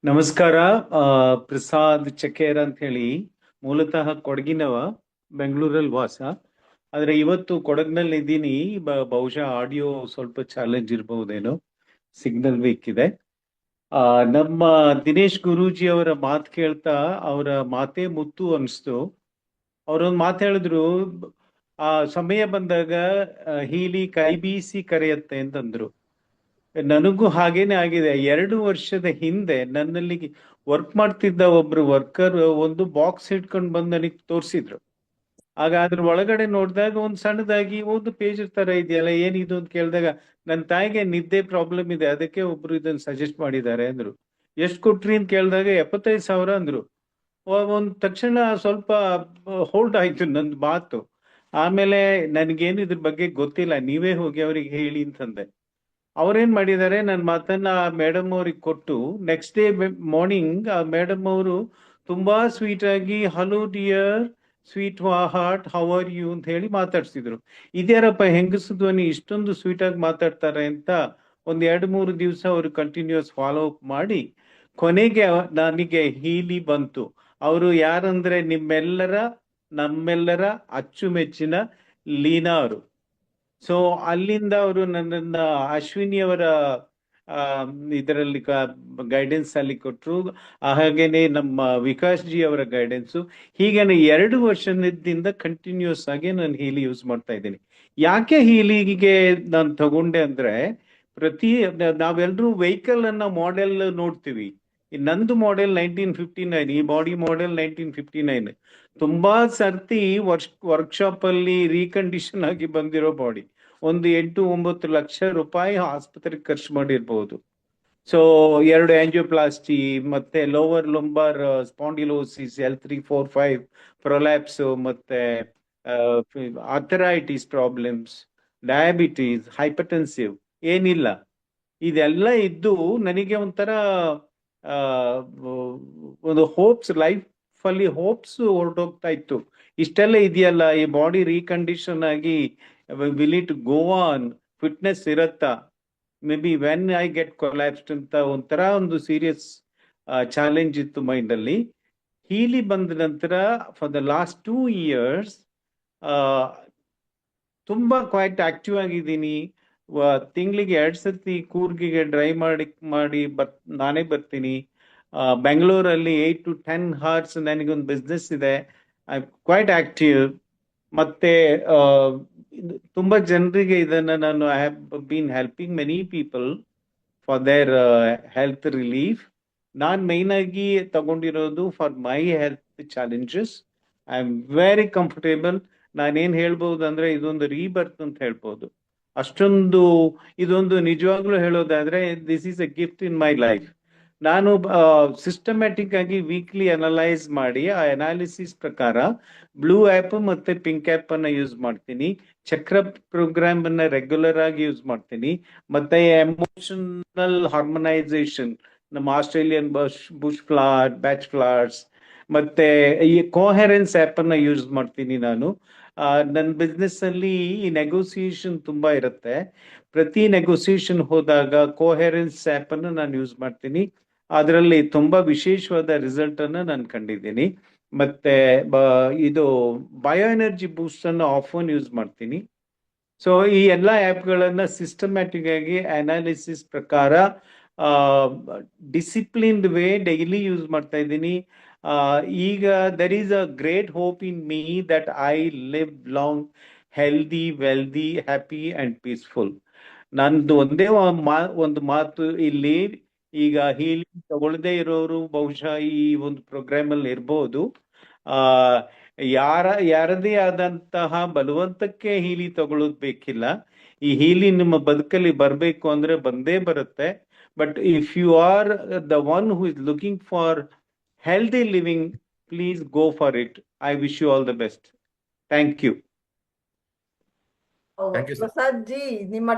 ನಮಸ್ಕಾರ. ಪ್ರಸಾದ್ ಚಕೇರ್ ಅಂತ ಹೇಳಿ, ಮೂಲತಃ ಕೊಡಗಿನವ, ಬೆಂಗಳೂರಲ್ಲಿ ವಾಸ. ಆದ್ರೆ ಇವತ್ತು ಕೊಡಗಿನಲ್ಲಿ ಇದ್ದೀನಿ. ಬಹುಶಃ ಆಡಿಯೋ ಸ್ವಲ್ಪ ಚಾಲೆಂಜ್ ಇರಬಹುದೇನೋ, ಸಿಗ್ನಲ್ ವೀಕ್ ಇದೆ. ಆ ನಮ್ಮ ದಿನೇಶ್ ಗುರೂಜಿ ಅವರ ಮಾತು ಕೇಳ್ತಾ ಅವರ ಮಾತೇ ಮುತ್ತು ಅನಿಸ್ತು. ಅವರೊಂದು ಮಾತು ಹೇಳಿದ್ರು, ಆ ಸಮಯ ಬಂದಾಗ ಹೀಲಿ ಕೈ ಬೀಸಿ ಕರೆಯತ್ತೆ ಅಂತಂದ್ರು. ನನಗೂ ಹಾಗೇನೆ ಆಗಿದೆ. 2 ವರ್ಷದ ಹಿಂದೆ ನನ್ನಲ್ಲಿ ವರ್ಕ್ ಮಾಡ್ತಿದ್ದ ಒಬ್ರು ವರ್ಕರ್ ಒಂದು ಬಾಕ್ಸ್ ಇಟ್ಕೊಂಡು ಬಂದು ನನಗೆ ತೋರಿಸಿದ್ರು. ಆಗ ಅದ್ರ ಒಳಗಡೆ ನೋಡಿದಾಗ ಒಂದು ಸಣ್ಣದಾಗಿ ಒಂದು ಪೇಜ್ ತರ ಇದೆಯಲ್ಲ, ಏನಿದು ಅಂತ ಕೇಳಿದಾಗ, ನನ್ನ ತಾಯಿಗೆ ನಿದ್ದೆ ಪ್ರಾಬ್ಲಮ್ ಇದೆ, ಅದಕ್ಕೆ ಒಬ್ರು ಇದನ್ನ ಸಜೆಸ್ಟ್ ಮಾಡಿದ್ದಾರೆ ಅಂದ್ರು. ಎಷ್ಟು ಕೊಟ್ರಿ ಅಂತ ಕೇಳಿದಾಗ 75,000 ಅಂದ್ರು. ಒಂದ್ ತಕ್ಷಣ ಸ್ವಲ್ಪ ಹೋಲ್ಡ್ ಆಯ್ತು ನಂದು ಮಾತು. ಆಮೇಲೆ ನನ್ಗೇನು ಇದ್ರ ಬಗ್ಗೆ ಗೊತ್ತಿಲ್ಲ, ನೀವೇ ಹೋಗಿ ಅವ್ರಿಗೆ ಹೇಳಿ ಅಂತಂದೆ. ಅವ್ರೇನ್ ಮಾಡಿದ್ದಾರೆ, ನನ್ನ ಮಾತನ್ನ ಮೇಡಮ್ ಅವ್ರಿಗೆ ಕೊಟ್ಟು, ನೆಕ್ಸ್ಟ್ ಡೇ ಮಾರ್ನಿಂಗ್ ಆ ಮೇಡಮ್ ಅವರು ತುಂಬಾ ಸ್ವೀಟ್ ಆಗಿ, hello dear sweetheart, how are you ಅಂತ ಹೇಳಿ ಮಾತಾಡ್ಸಿದ್ರು. ಇದ್ಯಾರಪ್ಪ ಹೆಂಗಸು ಧ್ವನಿ ಇಷ್ಟೊಂದು ಸ್ವೀಟ್ ಆಗಿ ಮಾತಾಡ್ತಾರೆ ಅಂತ 1-2-3 ದಿವಸ ಅವರು ಕಂಟಿನ್ಯೂಸ್ ಫಾಲೋ ಅಪ್ ಮಾಡಿ, ಕೊನೆಗೆ ನನಗೆ ಹೀಲಿ ಬಂತು. ಅವರು ಯಾರಂದ್ರೆ ನಮ್ಮೆಲ್ಲರ ಅಚ್ಚುಮೆಚ್ಚಿನ ಲೀನಾ ಅವರು. ಸೊ ಅಲ್ಲಿಂದ ಅವರು ನನ್ನನ್ನ ಅಶ್ವಿನಿ ಅವರ ಇದರಲ್ಲಿ ಗೈಡೆನ್ಸ್ ಅಲ್ಲಿ ಕೊಟ್ಟರು. ಹಾಗೇನೆ ನಮ್ಮ ವಿಕಾಸ್ ಜಿ ಅವರ ಗೈಡೆನ್ಸು. ಹೀಗೇನೆ 2 ವರ್ಷದಿಂದ ಕಂಟಿನ್ಯೂಸ್ ಆಗಿ ನಾನು ಹೀಲಿ ಯೂಸ್ ಮಾಡ್ತಾ ಇದ್ದೀನಿ. ಯಾಕೆ ಹೀಲಿಗೆ ನಾನು ತಗೊಂಡೆ ಅಂದ್ರೆ, ನಾವೆಲ್ಲರೂ ವೆಹಿಕಲ್ ಅನ್ನ ಮಾಡೆಲ್ ನೋಡ್ತೀವಿ. ನಂದು ಮಾಡೆಲ್ 1959, ಈ ಬಾಡಿ ಮಾಡೆಲ್ 1959. ತುಂಬಾ ಸರ್ತಿ ವರ್ಕ್ಶಾಪ್ ಅಲ್ಲಿ ರೀಕಂಡೀಷನ್ ಆಗಿ ಬಂದಿರೋ ಬಾಡಿ. ಒಂದು 8-9 ಲಕ್ಷ ರೂಪಾಯಿ ಆಸ್ಪತ್ರೆಗೆ ಖರ್ಚು ಮಾಡಿರ್ಬಹುದು. ಸೊ 2 ಆಂಜಿಯೋಪ್ಲಾಸ್ಟಿ, ಮತ್ತೆ ಲೋವರ್ ಲುಂಬಾರ್ ಸ್ಪಾಂಡಿಲೋಸಿಸ್, L3-4-5 ಪ್ರೊಲ್ಯಾಪ್ಸ್, ಮತ್ತೆ ಆರ್ಥರೈಟಿಸ್ ಪ್ರಾಬ್ಲಮ್ಸ್, ಡಯಾಬಿಟೀಸ್, ಹೈಪರ್ಟೆನ್ಸಿವ್ ಏನಿಲ್ಲ. ಇದೆಲ್ಲ ಇದ್ದು ನನಗೆ ಒಂಥರ ಆ ಒಂದು ಲೈಫ್ ಅಲ್ಲಿ ಹೋಪ್ಸ್ ಹೊರಟೋಗ್ತಾ ಇತ್ತು. ಇಷ್ಟೆಲ್ಲ ಇದೆಯಲ್ಲ, ಈ ಬಾಡಿ ರೀಕಂಡೀಷನ್ ಆಗಿ will it go on, fitness ಇರತ್ತಾ, maybe when I get collapsed ಅಂತ ಒಂಥರ ಒಂದು ಸೀರಿಯಸ್ ಚಾಲೆಂಜ್ ಇತ್ತು ಮೈಂಡ್ ಅಲ್ಲಿ. ಹೀಲಿ ಬಂದ ನಂತರ ಫಾರ್ ದ ಲಾಸ್ಟ್ 2 years ತುಂಬಾ ಕ್ವೈಟ್ ಆಕ್ಟಿವ್ ಆಗಿದ್ದೀನಿ. ತಿಂಗಳಿಗೆ 2 ಸತಿ ಕೂರ್ಗಿಗೆ ಡ್ರೈವ್ ಮಾಡಿ ನಾನೇ ಬರ್ತೀನಿ. ಬೆಂಗಳೂರಲ್ಲಿ 8 to 10 hours ನನಗೊಂದು ಬಿಸ್ನೆಸ್ ಇದೆ. I quite active. ಮತ್ತೆ ತುಂಬಾ ಜನರಿಗೆ ಇದನ್ನ ನಾನು I have been helping many people for their health relief. ನಾನ್ ಮೈನ್ ಆಗಿ ತಗೊಂಡಿರೋದು for my health challenges. I am very comfortable. ನಾನೇನ್ ಹೇಳ್ಬಹುದು ಅಂದ್ರೆ, ಇದೊಂದು ರೀಬರ್ತ್ ಅಂತ ಹೇಳ್ಬೋದು. ಅಷ್ಟೊಂದು ಇದೊಂದು ನಿಜವಾಗ್ಲೂ ಹೇಳೋದಾದ್ರೆ, this is a gift in my life. ನಾನು ಸಿಸ್ಟಮ್ಯಾಟಿಕ್ ಆಗಿ ವೀಕ್ಲಿ ಅನಲೈಸ್ ಮಾಡಿ, ಆ ಅನಾಲಿಸಿಸ್ ಪ್ರಕಾರ ಬ್ಲೂ ಆ್ಯಪ್ ಮತ್ತೆ ಪಿಂಕ್ ಆ್ಯಪ್ ಅನ್ನ ಯೂಸ್ ಮಾಡ್ತೀನಿ. ಚಕ್ರ ಪ್ರೋಗ್ರಾಮ್ ಅನ್ನ ರೆಗ್ಯುಲರ್ ಆಗಿ ಯೂಸ್ ಮಾಡ್ತೀನಿ. ಮತ್ತೆ ಎಮೋಷನಲ್ ಹಾರ್ಮನೈಸೇಷನ್, ನಮ್ಮ Australian bush flower, batch flowers, ಮತ್ತೆ ಈ ಕೋಹೆರೆನ್ಸ್ ಆ್ಯಪ್ ಅನ್ನ ಯೂಸ್ ಮಾಡ್ತೀನಿ ನಾನು. ನನ್ನ ಬಿಸ್ನೆಸ್ ಅಲ್ಲಿ ಈ ನೆಗೋಸಿಯೇಷನ್ ತುಂಬಾ ಇರುತ್ತೆ. ಪ್ರತಿ ನೆಗೋಸಿಯೇಷನ್ ಹೋದಾಗ ಕೋಹೆರೆನ್ಸ್ ಆ್ಯಪ್ ಅನ್ನು ನಾನು ಯೂಸ್ ಮಾಡ್ತೀನಿ. ಅದರಲ್ಲಿ ತುಂಬಾ ವಿಶೇಷವಾದ ರಿಸಲ್ಟ್ ಅನ್ನ ನಾನು ಕಂಡಿದ್ದೀನಿ. ಮತ್ತೆ ಇದು ಬಯೋ ಎನರ್ಜಿ ಬೂಸ್ಟ್ ಅನ್ನು ಆಫನ್ ಯೂಸ್ ಮಾಡ್ತೀನಿ. ಸೊ ಈ ಎಲ್ಲ ಆ್ಯಪ್ಗಳನ್ನ ಸಿಸ್ಟಮ್ಯಾಟಿಕ್ ಆಗಿ ಅನಾಲಿಸಿಸ್ ಪ್ರಕಾರ ಡಿಸಿಪ್ಲಿನ್ಡ್ ವೇ ಡೈಲಿ ಯೂಸ್ ಮಾಡ್ತಾ ಇದ್ದೀನಿ. ಈಗ there is a great hope in me that I live long, healthy, wealthy, happy and peaceful. ನಂದು ಒಂದೇ ಒಂದು ಮಾತು ಇಲ್ಲಿ, ಈಗ ಹೀಲಿಂಗ್ ತಗೊಳ್ಳದೆ ಇರೋರು ಬಹುಶಃ ಈ ಒಂದು ಪ್ರೋಗ್ರಾಮ್ ಅಲ್ಲಿ ಇರ್ಬೋದು. ಆ ಯಾರದೇ ಆದಂತಹ ಬಲವಂತಕ್ಕೆ ಹೀಲಿ ತಗೊಳ್ಳೋದು ಬೇಕಿಲ್ಲ. ಈ ಹೀಲಿ ನಿಮ್ಮ ಬದುಕಲ್ಲಿ ಬರಬೇಕು ಅಂದ್ರೆ ಬಂದೇ ಬರುತ್ತೆ. But if you are the one who is looking for healthy living, please go for it. I wish you all the best. Thank you. Thank you sir. Prasad ji, ನಿಮ್ಮ